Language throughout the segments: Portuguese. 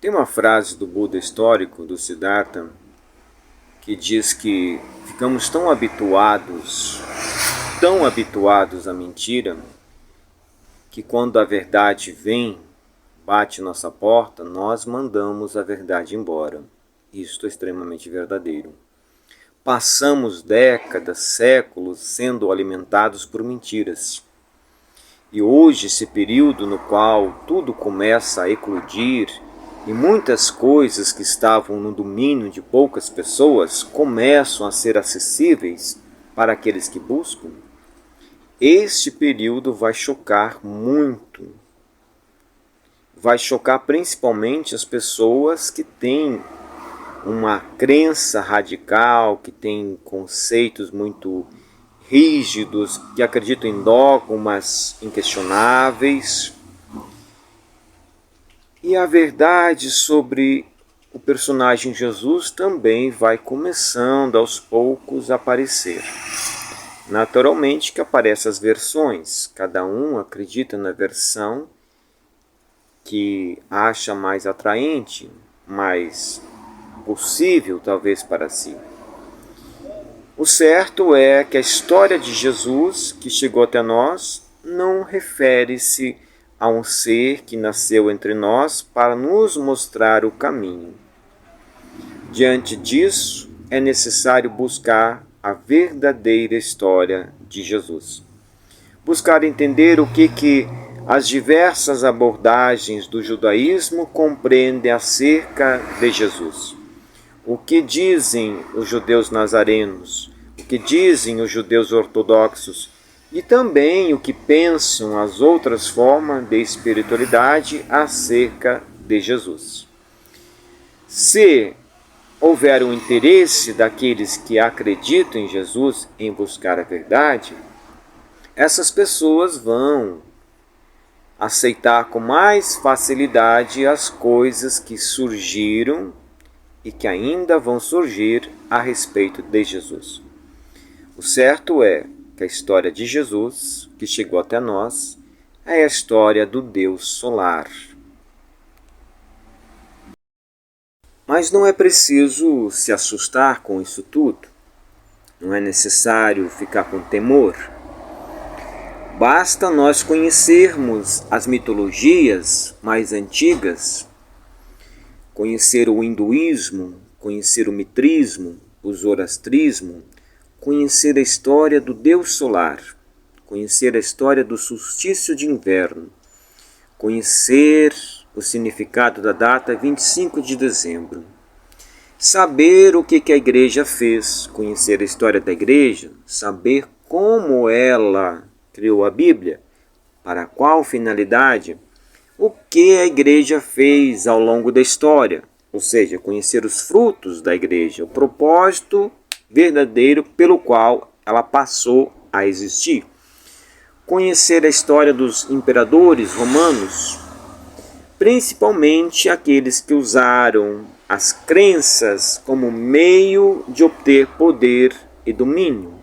Tem uma frase do Buda histórico, do Siddhartha, que diz que ficamos tão habituados à mentira, que quando a verdade vem, bate nossa porta, nós mandamos a verdade embora. Isto é extremamente verdadeiro. Passamos décadas, séculos sendo alimentados por mentiras. E hoje, esse período no qual tudo começa a eclodir e muitas coisas que estavam no domínio de poucas pessoas começam a ser acessíveis para aqueles que buscam, este período vai chocar muito. Vai chocar principalmente as pessoas que têm uma crença radical, que têm conceitos muito rígidos, que acreditam em dogmas inquestionáveis. E a verdade sobre o personagem Jesus também vai começando aos poucos a aparecer. Naturalmente que aparecem as versões, cada um acredita na versão que acha mais atraente, mais possível talvez para si. O certo é que a história de Jesus que chegou até nós não refere-se a um ser que nasceu entre nós para nos mostrar o caminho. Diante disso, é necessário buscar a verdadeira história de Jesus. Buscar entender o que as diversas abordagens do judaísmo compreendem acerca de Jesus. O que dizem os judeus nazarenos, o que dizem os judeus ortodoxos e também o que pensam as outras formas de espiritualidade acerca de Jesus. Se houver um interesse daqueles que acreditam em Jesus em buscar a verdade, essas pessoas vão aceitar com mais facilidade as coisas que surgiram e que ainda vão surgir a respeito de Jesus. O certo é que a história de Jesus, que chegou até nós, é a história do Deus solar. Mas não é preciso se assustar com isso tudo. Não é necessário ficar com temor. Basta nós conhecermos as mitologias mais antigas, conhecer o hinduísmo, conhecer o mitrismo, o zoroastrismo, conhecer a história do Deus solar, conhecer a história do solstício de inverno, conhecer o significado da data 25 de dezembro, saber o que a igreja fez, conhecer a história da igreja, saber como ela criou a Bíblia, para qual finalidade, o que a igreja fez ao longo da história, ou seja, conhecer os frutos da igreja, o propósito verdadeiro pelo qual ela passou a existir. Conhecer a história dos imperadores romanos, principalmente aqueles que usaram as crenças como meio de obter poder e domínio.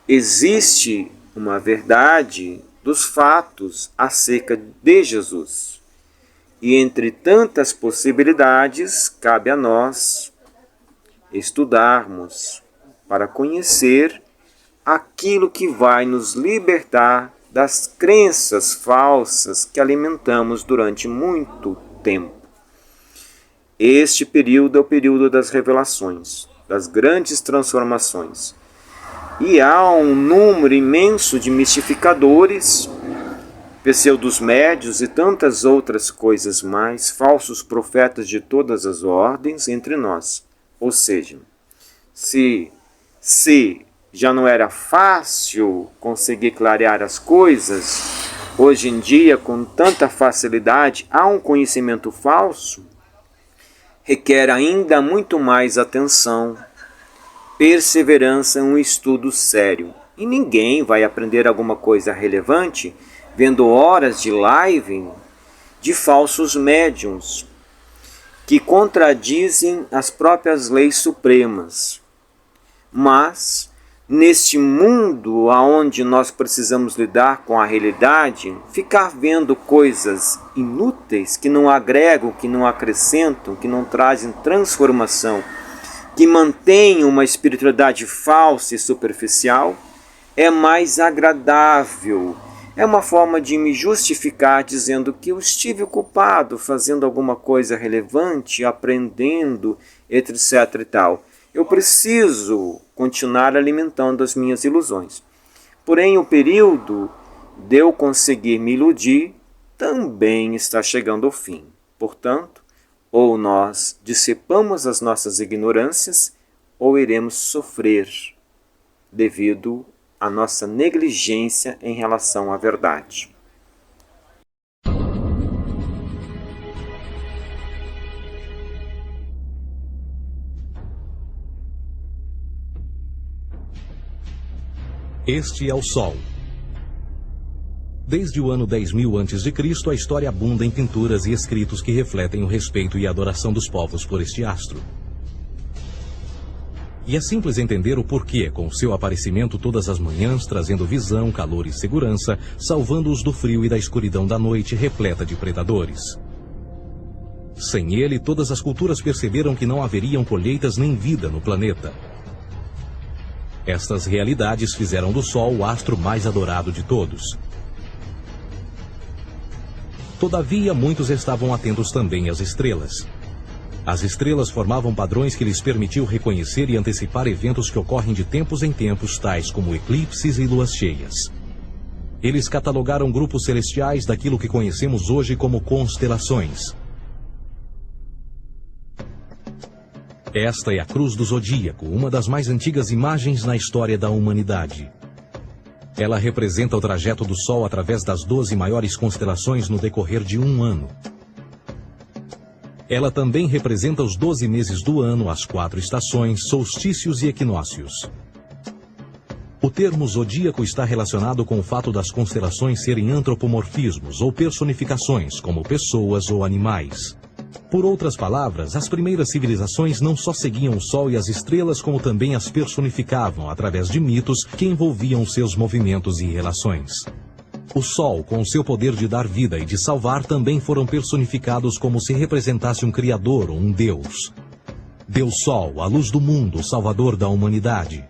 Existe uma verdade dos fatos acerca de Jesus. E entre tantas possibilidades, cabe a nós estudarmos para conhecer aquilo que vai nos libertar das crenças falsas que alimentamos durante muito tempo. Este período é o período das revelações, das grandes transformações. E há um número imenso de mistificadores, pseudos médios e tantas outras coisas mais, falsos profetas de todas as ordens entre nós. Ou seja, se já não era fácil conseguir clarear as coisas, hoje em dia, com tanta facilidade, há um conhecimento falso, requer ainda muito mais atenção, perseverança em um estudo sério. E ninguém vai aprender alguma coisa relevante vendo horas de live de falsos médiuns que contradizem as próprias leis supremas. Mas neste mundo onde nós precisamos lidar com a realidade, ficar vendo coisas inúteis que não agregam, que não acrescentam, que não trazem transformação, que mantêm uma espiritualidade falsa e superficial, é mais agradável. É uma forma de me justificar dizendo que eu estive ocupado fazendo alguma coisa relevante, aprendendo, etc. e tal. Eu preciso continuar alimentando as minhas ilusões. Porém, o período de eu conseguir me iludir também está chegando ao fim. Portanto, ou nós dissipamos as nossas ignorâncias, ou iremos sofrer devido à nossa negligência em relação à verdade. Este é o Sol. Desde o ano 10.000 a.C., a história abunda em pinturas e escritos que refletem o respeito e a adoração dos povos por este astro. E é simples entender o porquê, com seu aparecimento todas as manhãs, trazendo visão, calor e segurança, salvando-os do frio e da escuridão da noite repleta de predadores. Sem ele, todas as culturas perceberam que não haveriam colheitas nem vida no planeta. Estas realidades fizeram do Sol o astro mais adorado de todos. Todavia, muitos estavam atentos também às estrelas. As estrelas formavam padrões que lhes permitiam reconhecer e antecipar eventos que ocorrem de tempos em tempos, tais como eclipses e luas cheias. Eles catalogaram grupos celestiais daquilo que conhecemos hoje como constelações. Esta é a Cruz do Zodíaco, uma das mais antigas imagens na história da humanidade. Ela representa o trajeto do Sol através das 12 maiores constelações no decorrer de um ano. Ela também representa os 12 meses do ano, as 4 estações, solstícios e equinócios. O termo zodíaco está relacionado com o fato das constelações serem antropomorfismos ou personificações, como pessoas ou animais. Por outras palavras, as primeiras civilizações não só seguiam o Sol e as estrelas, como também as personificavam através de mitos que envolviam seus movimentos e relações. O Sol, com seu poder de dar vida e de salvar, também foram personificados como se representasse um Criador ou um Deus. Deus Sol, a luz do mundo, o Salvador da humanidade.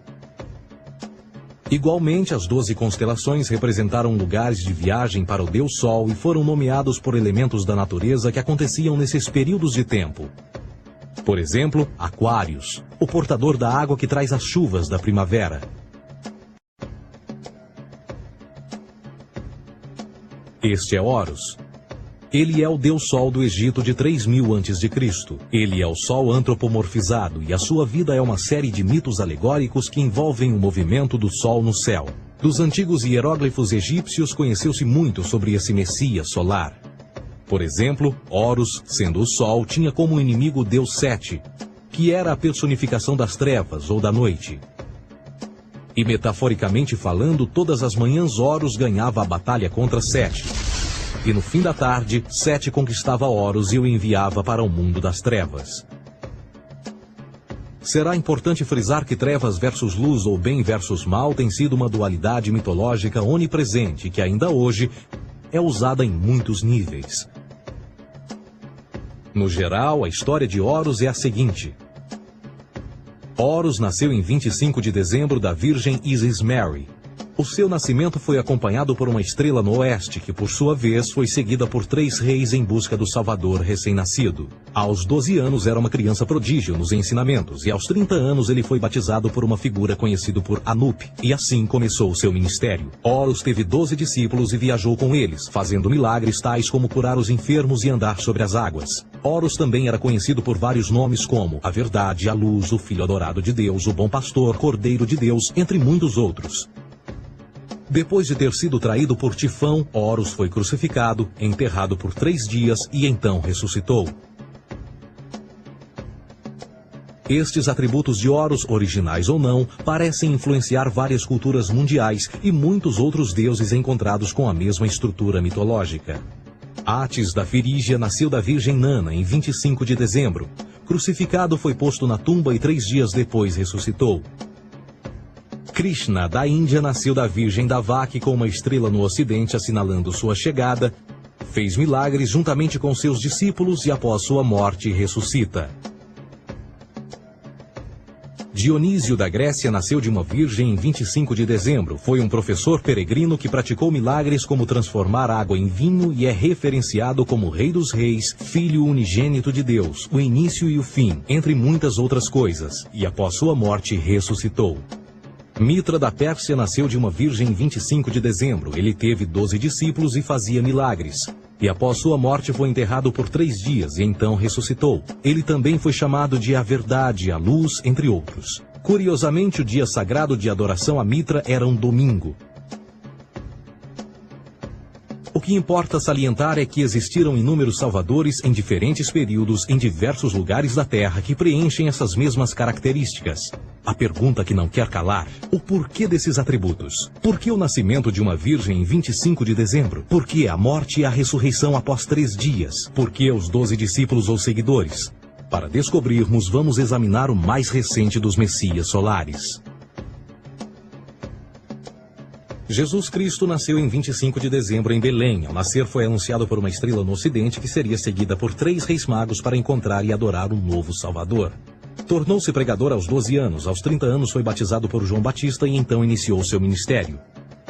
Igualmente, as 12 constelações representaram lugares de viagem para o Deus Sol e foram nomeados por elementos da natureza que aconteciam nesses períodos de tempo. Por exemplo, Aquários, o portador da água que traz as chuvas da primavera. Este é Horus. Ele é o Deus Sol do Egito de 3.000 a.C. Ele é o Sol antropomorfizado e a sua vida é uma série de mitos alegóricos que envolvem o movimento do Sol no céu. Dos antigos hieróglifos egípcios conheceu-se muito sobre esse Messias solar. Por exemplo, Horus, sendo o Sol, tinha como inimigo o Deus Sete, que era a personificação das trevas ou da noite. E metaforicamente falando, todas as manhãs Horus ganhava a batalha contra Sete. E no fim da tarde, Sete conquistava Horus e o enviava para o mundo das trevas. Será importante frisar que trevas versus luz ou bem versus mal tem sido uma dualidade mitológica onipresente que ainda hoje é usada em muitos níveis. No geral, a história de Horus é a seguinte. Horus nasceu em 25 de dezembro da Virgem Isis Mary. O seu nascimento foi acompanhado por uma estrela no oeste, que por sua vez foi seguida por 3 reis em busca do Salvador recém-nascido. Aos 12 anos era uma criança prodígio nos ensinamentos, e aos 30 anos ele foi batizado por uma figura conhecida por Anup, e assim começou o seu ministério. Horus teve 12 discípulos e viajou com eles, fazendo milagres tais como curar os enfermos e andar sobre as águas. Horus também era conhecido por vários nomes como a Verdade, a Luz, o Filho Adorado de Deus, o Bom Pastor, Cordeiro de Deus, entre muitos outros. Depois de ter sido traído por Tifão, Horus foi crucificado, enterrado por 3 dias e então ressuscitou. Estes atributos de Horus, originais ou não, parecem influenciar várias culturas mundiais e muitos outros deuses encontrados com a mesma estrutura mitológica. Atis da Firígia nasceu da Virgem Nana em 25 de dezembro. Crucificado, foi posto na tumba e 3 dias depois ressuscitou. Krishna, da Índia, nasceu da Virgem Davaki com uma estrela no ocidente assinalando sua chegada, fez milagres juntamente com seus discípulos e após sua morte ressuscita. Dionísio da Grécia nasceu de uma virgem em 25 de dezembro. Foi um professor peregrino que praticou milagres como transformar água em vinho e é referenciado como Rei dos Reis, Filho unigênito de Deus, o início e o fim, entre muitas outras coisas, e após sua morte ressuscitou. Mitra da Pérsia nasceu de uma virgem em 25 de dezembro. Ele teve 12 discípulos e fazia milagres. E após sua morte foi enterrado por 3 dias e então ressuscitou. Ele também foi chamado de a Verdade, a Luz, entre outros. Curiosamente, o dia sagrado de adoração a Mitra era um domingo. O que importa salientar é que existiram inúmeros salvadores em diferentes períodos em diversos lugares da Terra que preenchem essas mesmas características. A pergunta que não quer calar: o porquê desses atributos? Por que o nascimento de uma virgem em 25 de dezembro? Por que a morte e a ressurreição após 3 dias? Por que os 12 discípulos ou seguidores? Para descobrirmos, vamos examinar o mais recente dos Messias solares. Jesus Cristo nasceu em 25 de dezembro em Belém. Ao nascer foi anunciado por uma estrela no ocidente que seria seguida por 3 reis magos para encontrar e adorar um novo Salvador. Tornou-se pregador aos 12 anos. Aos 30 anos foi batizado por João Batista e então iniciou seu ministério.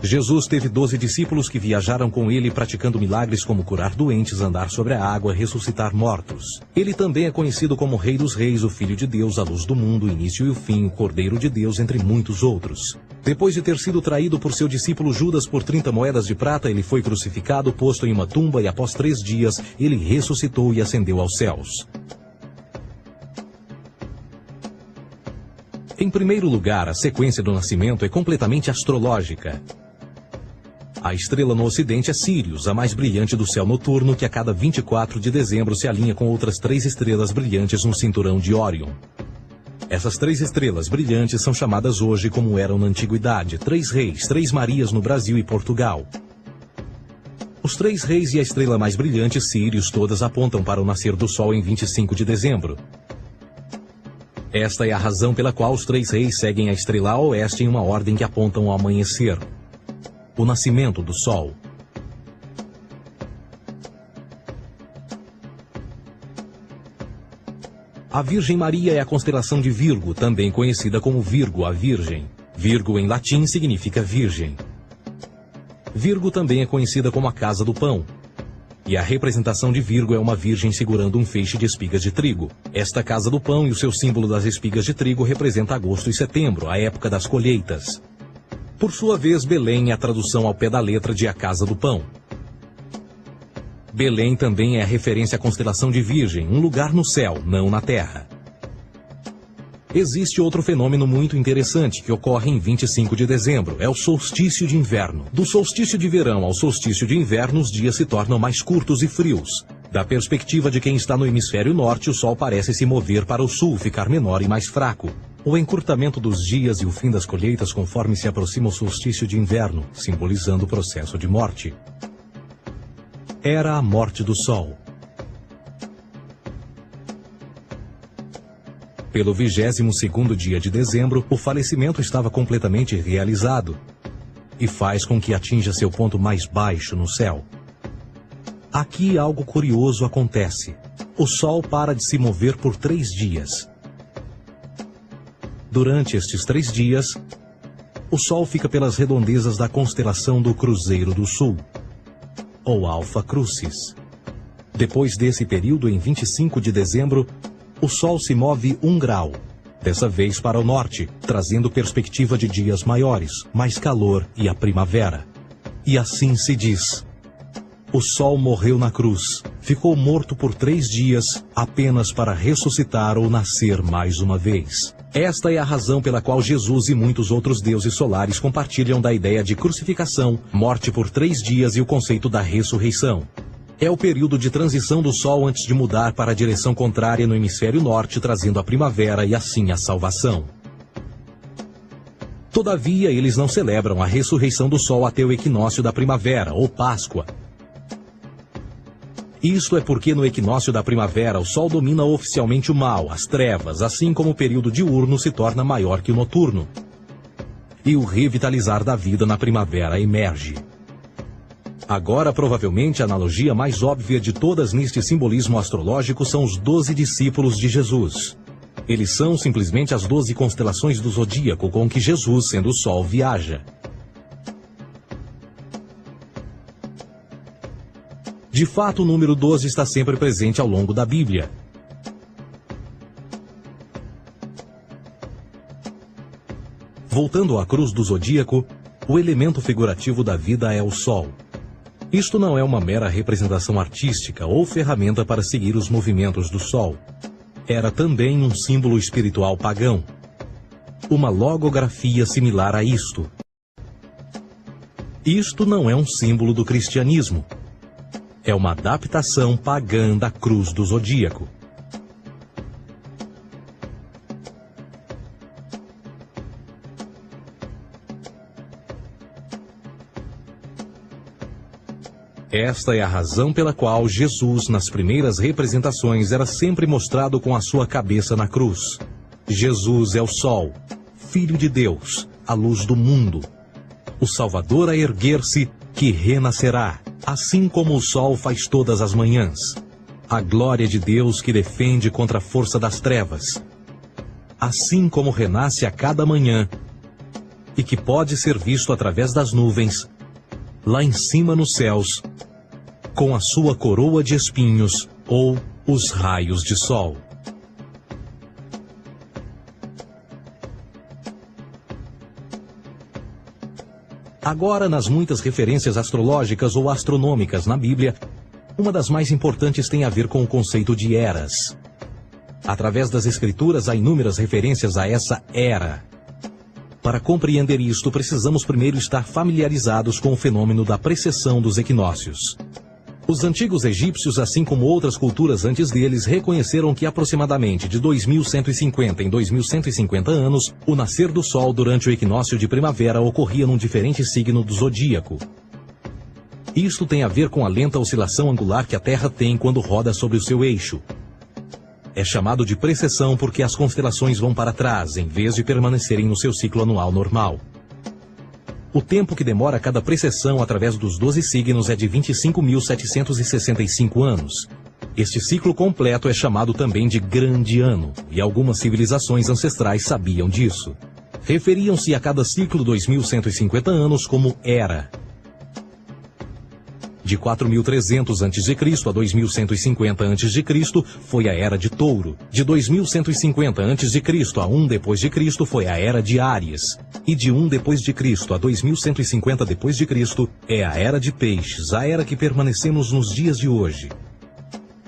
Jesus teve 12 discípulos que viajaram com ele praticando milagres como curar doentes, andar sobre a água, ressuscitar mortos. Ele também é conhecido como Rei dos Reis, o Filho de Deus, a Luz do Mundo, o Início e o Fim, o Cordeiro de Deus, entre muitos outros. Depois de ter sido traído por seu discípulo Judas por 30 moedas de prata, ele foi crucificado, posto em uma tumba e após 3 dias ele ressuscitou e ascendeu aos céus. Em primeiro lugar, a sequência do nascimento é completamente astrológica. A estrela no ocidente é Sírius, a mais brilhante do céu noturno, que a cada 24 de dezembro se alinha com outras 3 estrelas brilhantes no cinturão de Órion. Essas 3 estrelas brilhantes são chamadas hoje, como eram na antiguidade, 3 reis, 3 Marias no Brasil e Portugal. Os 3 reis e a estrela mais brilhante, Sírius, todas apontam para o nascer do Sol em 25 de dezembro. Esta é a razão pela qual os 3 reis seguem a estrela a oeste em uma ordem que apontam ao amanhecer. O nascimento do Sol. A Virgem Maria é a constelação de Virgo, também conhecida como Virgo, a Virgem. Virgo em latim significa virgem. Virgo também é conhecida como a Casa do Pão. E a representação de Virgo é uma virgem segurando um feixe de espigas de trigo. Esta Casa do Pão e o seu símbolo das espigas de trigo representa agosto e setembro, a época das colheitas. Por sua vez, Belém é a tradução ao pé da letra de a Casa do Pão. Belém também é a referência à constelação de Virgem, um lugar no céu, não na terra. Existe outro fenômeno muito interessante que ocorre em 25 de dezembro, é o solstício de inverno. Do solstício de verão ao solstício de inverno, os dias se tornam mais curtos e frios. Da perspectiva de quem está no hemisfério norte, o Sol parece se mover para o sul, ficar menor e mais fraco. O encurtamento dos dias e o fim das colheitas conforme se aproxima o solstício de inverno, simbolizando o processo de morte. Era a morte do Sol. Pelo 22º dia de dezembro, o falecimento estava completamente realizado e faz com que atinja seu ponto mais baixo no céu. Aqui algo curioso acontece. O Sol para de se mover por 3 dias. Durante estes 3 dias, o Sol fica pelas redondezas da constelação do Cruzeiro do Sul, ou Alfa Crucis. Depois desse período, em 25 de dezembro, o Sol se move 1 grau, dessa vez para o norte, trazendo perspectiva de dias maiores, mais calor e a primavera. E assim se diz: o Sol morreu na cruz, ficou morto por 3 dias, apenas para ressuscitar ou nascer mais uma vez. Esta é a razão pela qual Jesus e muitos outros deuses solares compartilham da ideia de crucificação, morte por 3 dias e o conceito da ressurreição. É o período de transição do Sol antes de mudar para a direção contrária no hemisfério norte, trazendo a primavera e assim a salvação. Todavia, eles não celebram a ressurreição do Sol até o equinócio da primavera, ou Páscoa. Isto é porque no equinócio da primavera o Sol domina oficialmente o mal, as trevas, assim como o período diurno se torna maior que o noturno. e o revitalizar da vida na primavera emerge. Agora, provavelmente, a analogia mais óbvia de todas neste simbolismo astrológico são os 12 discípulos de Jesus. Eles são simplesmente as 12 constelações do zodíaco com que Jesus, sendo o Sol, viaja. De fato, o número 12 está sempre presente ao longo da Bíblia. Voltando à cruz do zodíaco, o elemento figurativo da vida é o Sol. Isto não é uma mera representação artística ou ferramenta para seguir os movimentos do Sol. Era também um símbolo espiritual pagão. Uma logografia similar a isto. Isto não é um símbolo do cristianismo. É uma adaptação pagã da cruz do zodíaco. Esta é a razão pela qual Jesus, nas primeiras representações, era sempre mostrado com a sua cabeça na cruz. Jesus é o Sol, Filho de Deus, a luz do mundo. O Salvador a erguer-se, que renascerá, assim como o Sol faz todas as manhãs. A glória de Deus que defende contra a força das trevas. Assim como renasce a cada manhã, e que pode ser visto através das nuvens, lá em cima nos céus, com a sua coroa de espinhos ou os raios de sol. Agora, nas muitas referências astrológicas ou astronômicas na Bíblia, uma das mais importantes tem a ver com o conceito de eras. Através das Escrituras há inúmeras referências a essa era. Para compreender isto, precisamos primeiro estar familiarizados com o fenômeno da precessão dos equinócios. Os antigos egípcios, assim como outras culturas antes deles, reconheceram que aproximadamente de 2150 em 2150 anos, o nascer do Sol durante o equinócio de primavera ocorria num diferente signo do zodíaco. Isto tem a ver com a lenta oscilação angular que a Terra tem quando roda sobre o seu eixo. É chamado de precessão porque as constelações vão para trás, em vez de permanecerem no seu ciclo anual normal. O tempo que demora cada precessão através dos 12 signos é de 25.765 anos. Este ciclo completo é chamado também de Grande Ano, e algumas civilizações ancestrais sabiam disso. Referiam-se a cada ciclo 2150 anos como Era. De 4.300 a.C. a 2150 a.C. foi a Era de Touro. De 2150 a.C. a 1 d.C. foi a Era de Áries. E de 1 d.C. a 2150 d.C. é a Era de Peixes, a era que permanecemos nos dias de hoje.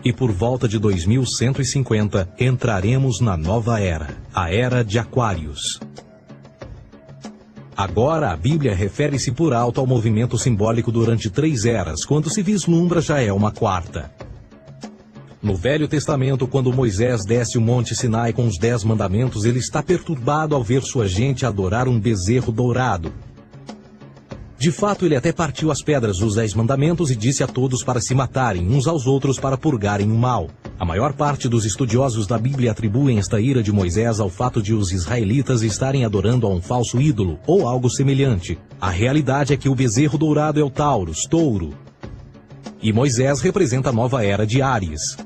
E por volta de 2150 entraremos na nova era, a Era de Aquários. Agora, a Bíblia refere-se por alto ao movimento simbólico durante 3 eras, quando se vislumbra já é uma quarta. No Velho Testamento, quando Moisés desce o Monte Sinai com os 10 mandamentos, ele está perturbado ao ver sua gente adorar um bezerro dourado. De fato, ele até partiu as pedras dos 10 mandamentos e disse a todos para se matarem uns aos outros para purgarem o mal. A maior parte dos estudiosos da Bíblia atribuem esta ira de Moisés ao fato de os israelitas estarem adorando a um falso ídolo, ou algo semelhante. A realidade é que o bezerro dourado é o Taurus, touro. E Moisés representa a nova era de Áries.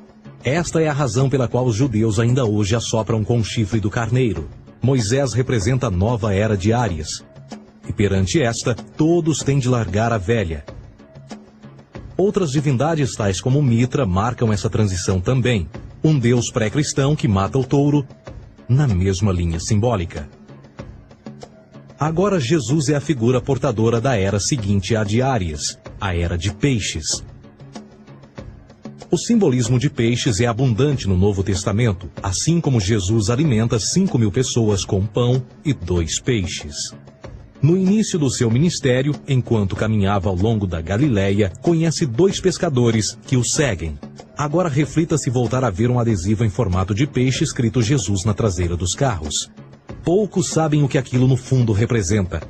Esta é a razão pela qual os judeus ainda hoje assopram com o chifre do carneiro. Moisés representa a nova era de Áries. E perante esta, todos têm de largar a velha. Outras divindades, tais como Mitra, marcam essa transição também. Um deus pré-cristão que mata o touro, na mesma linha simbólica. Agora Jesus é a figura portadora da era seguinte à de Áries, a era de Peixes. O simbolismo de peixes é abundante no Novo Testamento, assim como Jesus alimenta 5.000 pessoas com pão e 2 peixes. No início do seu ministério, enquanto caminhava ao longo da Galileia, conhece 2 pescadores que o seguem. Agora reflita se voltar a ver um adesivo em formato de peixe escrito Jesus na traseira dos carros. Poucos sabem o que aquilo no fundo representa.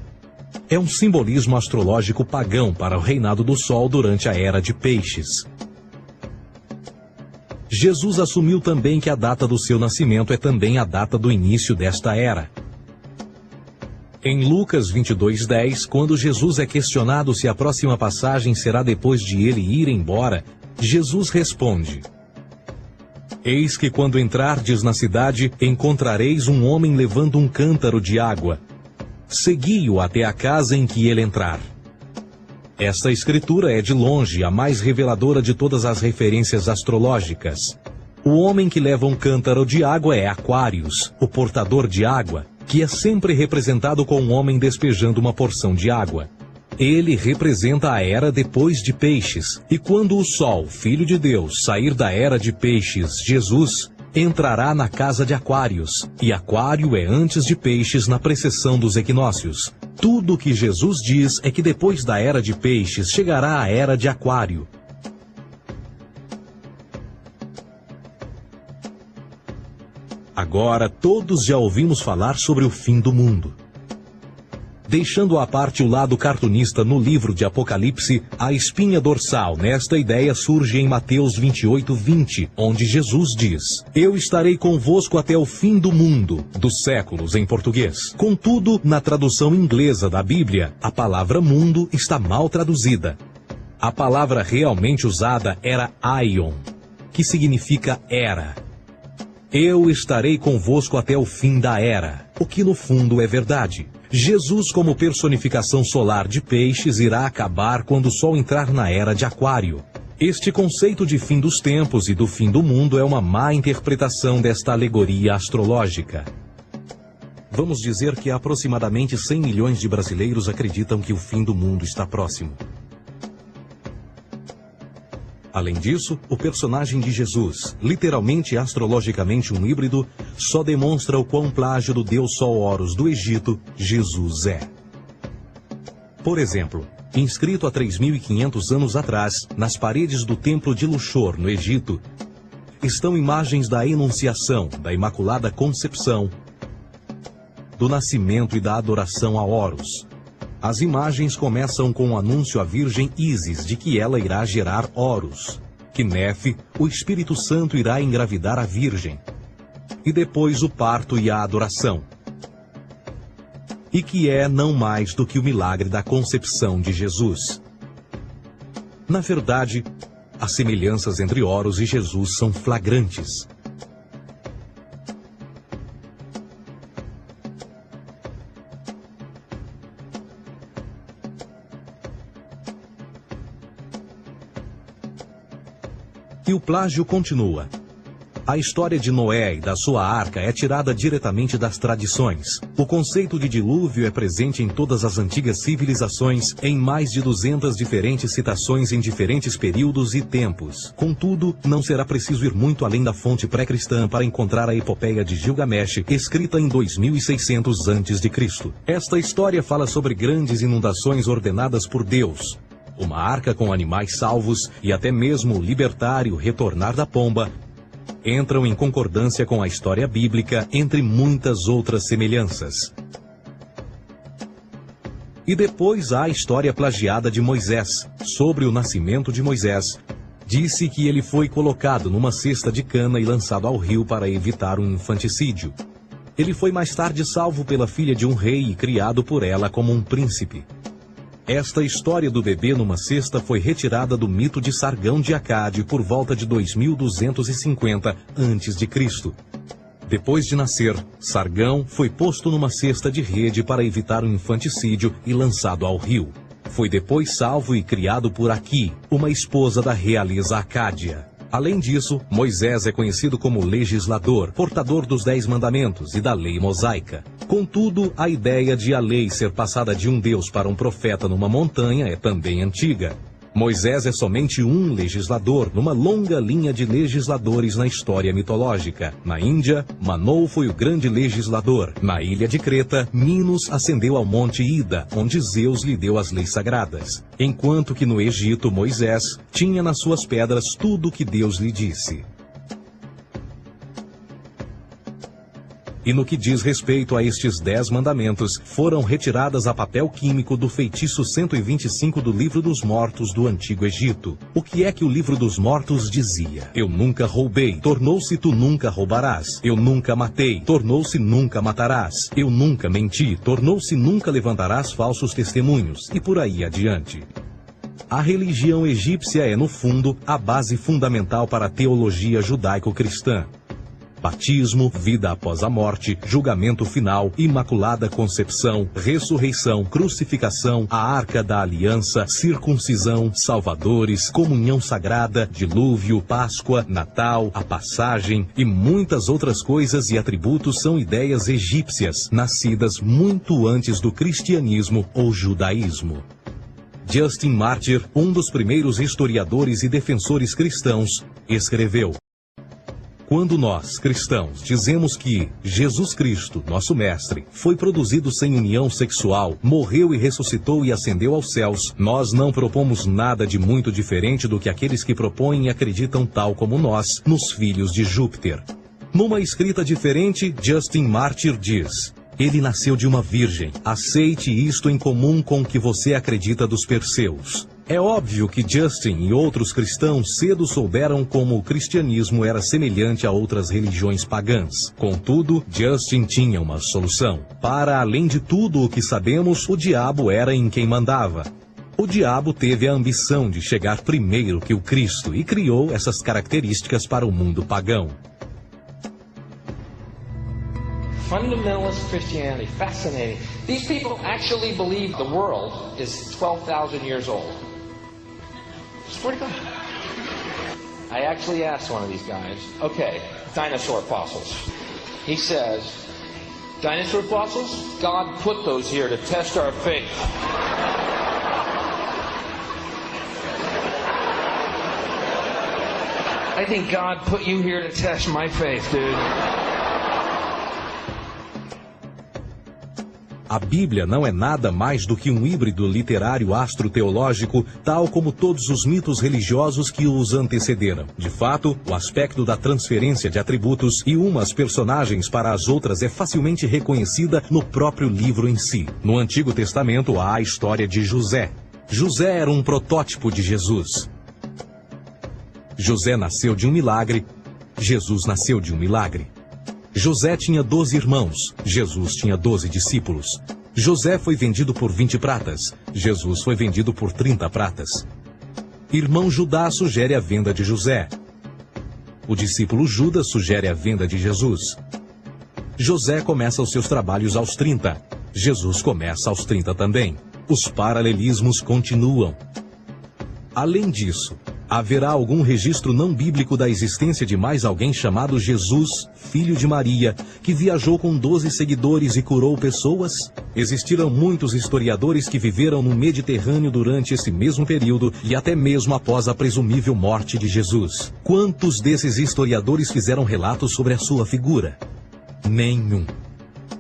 É um simbolismo astrológico pagão para o reinado do Sol durante a Era de Peixes. Jesus assumiu também que a data do seu nascimento é também a data do início desta era. Em Lucas 22:10, quando Jesus é questionado se a próxima passagem será depois de ele ir embora, Jesus responde: Eis que quando entrardes na cidade, encontrareis um homem levando um cântaro de água. Segui-o até a casa em que ele entrar. Esta escritura é de longe a mais reveladora de todas as referências astrológicas. O homem que leva um cântaro de água é Aquários, o portador de água, que é sempre representado com um homem despejando uma porção de água. Ele representa a era depois de Peixes, e quando o Sol, Filho de Deus, sair da era de Peixes, Jesus, entrará na casa de Aquários, e Aquário é antes de Peixes na precessão dos equinócios. Tudo o que Jesus diz é que depois da era de Peixes chegará a era de Aquário. Agora todos já ouvimos falar sobre o fim do mundo. Deixando à parte o lado cartunista no livro de Apocalipse, a espinha dorsal nesta ideia surge em Mateus 28:20, onde Jesus diz: Eu estarei convosco até o fim do mundo, dos séculos em português. Contudo, na tradução inglesa da Bíblia, a palavra mundo está mal traduzida. A palavra realmente usada era aion, que significa era. Eu estarei convosco até o fim da era, o que no fundo é verdade. Jesus, como personificação solar de Peixes, irá acabar quando o Sol entrar na era de Aquário. Este conceito de fim dos tempos e do fim do mundo é uma má interpretação desta alegoria astrológica. Vamos dizer que aproximadamente 100 milhões de brasileiros acreditam que o fim do mundo está próximo. Além disso, o personagem de Jesus, literalmente e astrologicamente um híbrido, só demonstra o quão plágio do deus Sol Horus do Egito, Jesus é. Por exemplo, inscrito há 3.500 anos atrás, nas paredes do templo de Luxor, no Egito, estão imagens da Enunciação, da Imaculada Concepção, do nascimento e da adoração a Horus. As imagens começam com o anúncio à Virgem Ísis de que ela irá gerar Horus, que Nefe, o Espírito Santo, irá engravidar a Virgem, e depois o parto e a adoração, e que é não mais do que o milagre da concepção de Jesus. Na verdade, as semelhanças entre Horus e Jesus são flagrantes. E o plágio continua. A história de Noé e da sua arca é tirada diretamente das tradições. O conceito de dilúvio é presente em todas as antigas civilizações, em mais de 200 diferentes citações em diferentes períodos e tempos. Contudo, não será preciso ir muito além da fonte pré-cristã para encontrar a epopeia de Gilgamesh, escrita em 2600 a.C. Esta história fala sobre grandes inundações ordenadas por Deus, uma arca com animais salvos e até mesmo o libertário retornar da pomba, entram em concordância com a história bíblica, entre muitas outras semelhanças. E depois há a história plagiada de Moisés, sobre o nascimento de Moisés. Disse que ele foi colocado numa cesta de cana e lançado ao rio para evitar um infanticídio. Ele foi mais tarde salvo pela filha de um rei e criado por ela como um príncipe. Esta história do bebê numa cesta foi retirada do mito de Sargão de Acade por volta de 2250 a.C. Depois de nascer, Sargão foi posto numa cesta de rede para evitar um infanticídio e lançado ao rio. Foi depois salvo e criado por Aqui, uma esposa da realeza acádia. Além disso, Moisés é conhecido como legislador, portador dos 10 mandamentos e da lei mosaica. Contudo, a ideia de a lei ser passada de um deus para um profeta numa montanha é também antiga. Moisés é somente um legislador numa longa linha de legisladores na história mitológica. Na Índia, Manou foi o grande legislador. Na ilha de Creta, Minos ascendeu ao monte Ida, onde Zeus lhe deu as leis sagradas. Enquanto que no Egito, Moisés tinha nas suas pedras tudo o que Deus lhe disse. E no que diz respeito a estes 10 mandamentos, foram retiradas a papel químico do feitiço 125 do Livro dos Mortos do Antigo Egito. O que é que o Livro dos Mortos dizia? Eu nunca roubei, tornou-se tu nunca roubarás. Eu nunca matei, tornou-se nunca matarás. Eu nunca menti, tornou-se nunca levantarás falsos testemunhos. E por aí adiante. A religião egípcia é, no fundo, a base fundamental para a teologia judaico-cristã. Batismo, vida após a morte, julgamento final, imaculada concepção, ressurreição, crucificação, a arca da aliança, circuncisão, salvadores, comunhão sagrada, dilúvio, Páscoa, Natal, a passagem e muitas outras coisas e atributos são ideias egípcias, nascidas muito antes do cristianismo ou judaísmo. Justin Martyr, um dos primeiros historiadores e defensores cristãos, escreveu: quando nós, cristãos, dizemos que Jesus Cristo, nosso Mestre, foi produzido sem união sexual, morreu e ressuscitou e ascendeu aos céus, nós não propomos nada de muito diferente do que aqueles que propõem e acreditam tal como nós, nos filhos de Júpiter. Numa escrita diferente, Justin Martyr diz: ele nasceu de uma virgem. Aceite isto em comum com o que você acredita dos Perseus. É óbvio que Justin e outros cristãos cedo souberam como o cristianismo era semelhante a outras religiões pagãs. Contudo, Justin tinha uma solução. Para além de tudo o que sabemos, o diabo era em quem mandava. O diabo teve a ambição de chegar primeiro que o Cristo e criou essas características para o mundo pagão. Fundamentalist Christianity, fascinating. These people actually believe the world is 12,000 years old. Swear to God. I actually asked one of these guys, okay, dinosaur fossils. He says, dinosaur fossils? God put those here to test our faith. I think God put you here to test my faith, dude. A Bíblia não é nada mais do que um híbrido literário astroteológico, tal como todos os mitos religiosos que os antecederam. De fato, o aspecto da transferência de atributos e umas personagens para as outras é facilmente reconhecida no próprio livro em si. No Antigo Testamento há a história de José. José era um protótipo de Jesus. José nasceu de um milagre, Jesus nasceu de um milagre. José tinha 12 irmãos, Jesus tinha 12 discípulos. José foi vendido por 20 pratas, Jesus foi vendido por 30 pratas. Irmão Judá sugere a venda de José. O discípulo Judas sugere a venda de Jesus. José começa os seus trabalhos aos 30, Jesus começa aos 30 também. Os paralelismos continuam. Além disso, haverá algum registro não bíblico da existência de mais alguém chamado Jesus, filho de Maria, que viajou com 12 seguidores e curou pessoas? Existiram muitos historiadores que viveram no Mediterrâneo durante esse mesmo período e até mesmo após a presumível morte de Jesus. Quantos desses historiadores fizeram relatos sobre a sua figura? Nenhum.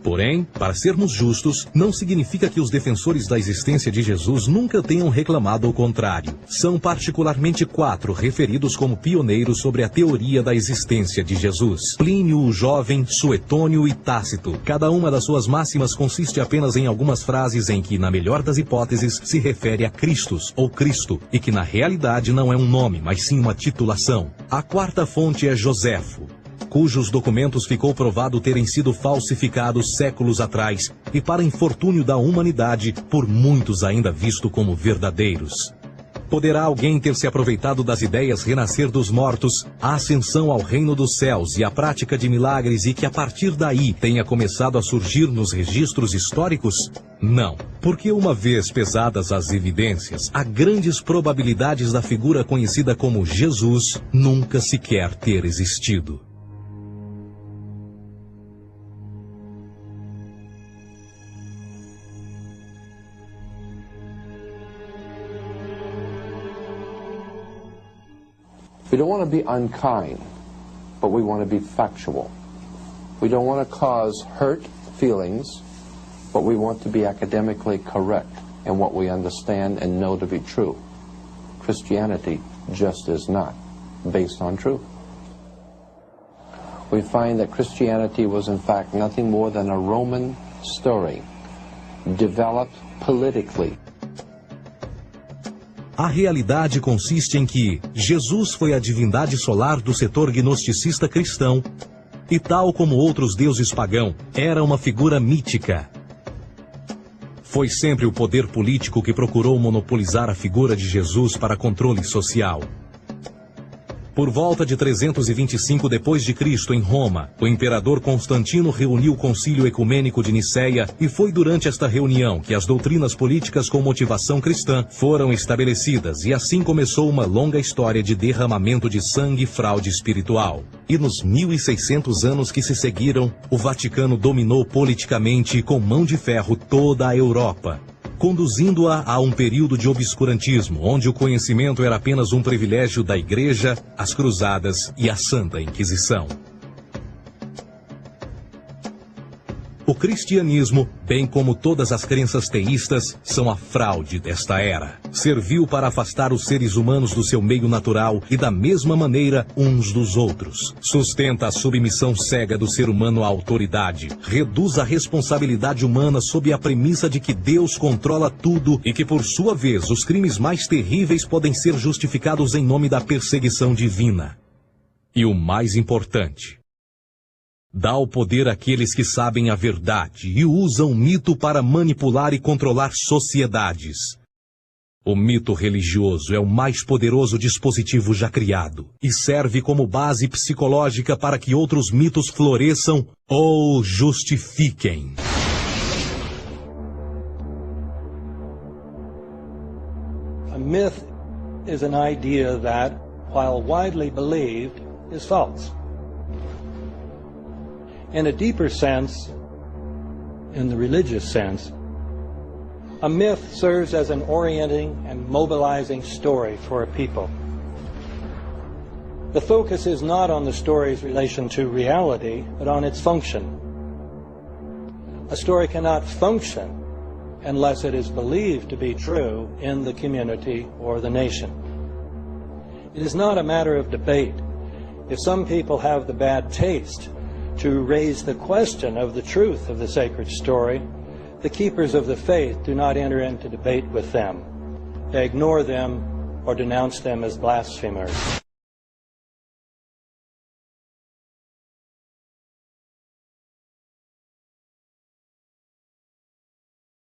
Porém, para sermos justos, não significa que os defensores da existência de Jesus nunca tenham reclamado o contrário. São particularmente 4 referidos como pioneiros sobre a teoria da existência de Jesus: Plínio o Jovem, Suetônio e Tácito. Cada uma das suas máximas consiste apenas em algumas frases em que, na melhor das hipóteses, se refere a Christus ou Cristo, e que na realidade não é um nome, mas sim uma titulação. A 4ª fonte é Joséfo, cujos documentos ficou provado terem sido falsificados séculos atrás e, para infortúnio da humanidade, por muitos ainda visto como verdadeiros. Poderá alguém ter se aproveitado das ideias renascer dos mortos, a ascensão ao reino dos céus e a prática de milagres e que a partir daí tenha começado a surgir nos registros históricos? Não, porque uma vez pesadas as evidências, há grandes probabilidades da figura conhecida como Jesus nunca sequer ter existido. We don't want to be unkind, but we want to be factual. We don't want to cause hurt feelings, but we want to be academically correct in what we understand and know to be true. Christianity just is not based on truth. we find that Christianity was in fact nothing more than a Roman story, developed politically. A realidade consiste em que Jesus foi a divindade solar do setor gnosticista cristão e, tal como outros deuses pagãos, era uma figura mítica. Foi sempre o poder político que procurou monopolizar a figura de Jesus para controle social. Por volta de 325 d.C., em Roma, o imperador Constantino reuniu o Concílio Ecumênico de Nicéia e foi durante esta reunião que as doutrinas políticas com motivação cristã foram estabelecidas e assim começou uma longa história de derramamento de sangue e fraude espiritual. E nos 1600 anos que se seguiram, o Vaticano dominou politicamente e com mão de ferro toda a Europa, conduzindo-a a um período de obscurantismo, onde o conhecimento era apenas um privilégio da Igreja, as Cruzadas e a Santa Inquisição. O cristianismo, bem como todas as crenças teístas, são a fraude desta era. Serviu para afastar os seres humanos do seu meio natural e da mesma maneira uns dos outros. Sustenta a submissão cega do ser humano à autoridade. Reduz a responsabilidade humana sob a premissa de que Deus controla tudo e que, por sua vez, os crimes mais terríveis podem ser justificados em nome da perseguição divina. E o mais importante, dá o poder àqueles que sabem a verdade e usam o mito para manipular e controlar sociedades. O mito religioso é o mais poderoso dispositivo já criado e serve como base psicológica para que outros mitos floresçam ou justifiquem. A myth is an idea that, while widely believed, is false. In a deeper sense, in the religious sense, a myth serves as an orienting and mobilizing story for a people. The focus is not on the story's relation to reality, but on its function. A story cannot function unless it is believed to be true in the community or the nation. It is not a matter of debate. If some people have the bad taste to raise the question of the truth of the sacred story, the keepers of the faith do not enter into debate with them. They ignore them or denounce them as blasphemers.